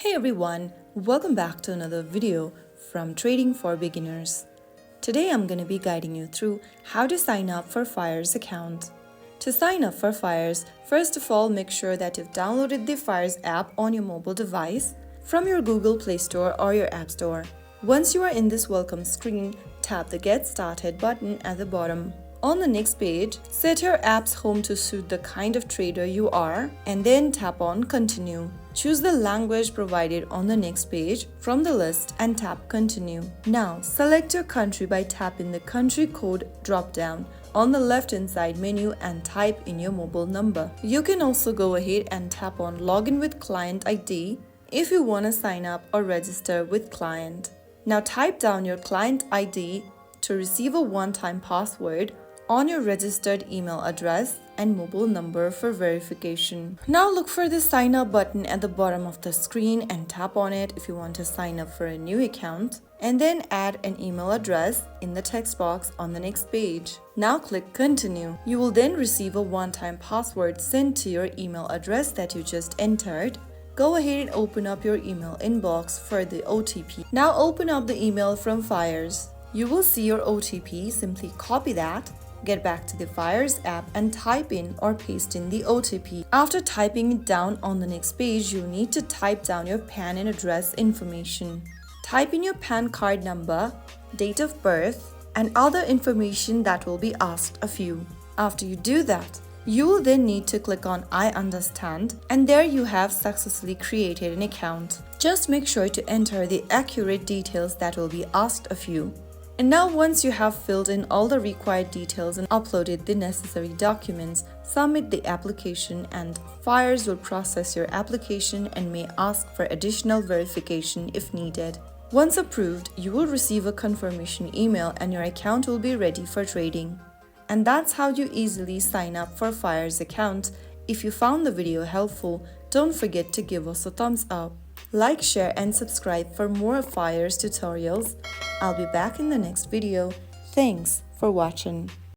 Hey everyone, welcome back to another video from Trading for Beginners. Today I'm going to be guiding you through how to sign up for FYERS account. To sign up for FYERS, first of all make sure that you've downloaded the FYERS app on your mobile device from your Google Play Store or your App Store. Once you are in this welcome screen, tap the Get Started button at the bottom. On the next page, set your app's home to suit the kind of trader you are and then tap on Continue. Choose the language provided on the next page from the list and tap Continue. Now, select your country by tapping the country code drop-down on the left-hand side menu and type in your mobile number. You can also go ahead and tap on Login with Client ID if you want to sign up or register with client. Now type down your client ID to receive a one-time password on your registered email address and mobile number for verification. Now look for the sign up button at the bottom of the screen and tap on it if you want to sign up for a new account, and then add an email address in the text box on the next page. Now click Continue. You will then receive a one-time password sent to your email address that you just entered. Go ahead and open up your email inbox for the OTP. Now open up the email from FYERS. You will see your OTP. Simply copy that. Get back to the FYERS app and type in or paste in the OTP. After typing it down on the next page, you need to type down your PAN and address information. Type in your PAN card number, date of birth, and other information that will be asked of you. After you do that, you will then need to click on I understand, and there you have successfully created an account. Just make sure to enter the accurate details that will be asked of you. And now once you have filled in all the required details and uploaded the necessary documents, submit the application and FYERS will process your application and may ask for additional verification if needed. Once approved, you will receive a confirmation email and your account will be ready for trading. And that's how you easily sign up for FYERS account. If you found the video helpful, don't forget to give us a thumbs up. Like, share and subscribe for more FYERS tutorials. I'll be back in the next video. Thanks for watching.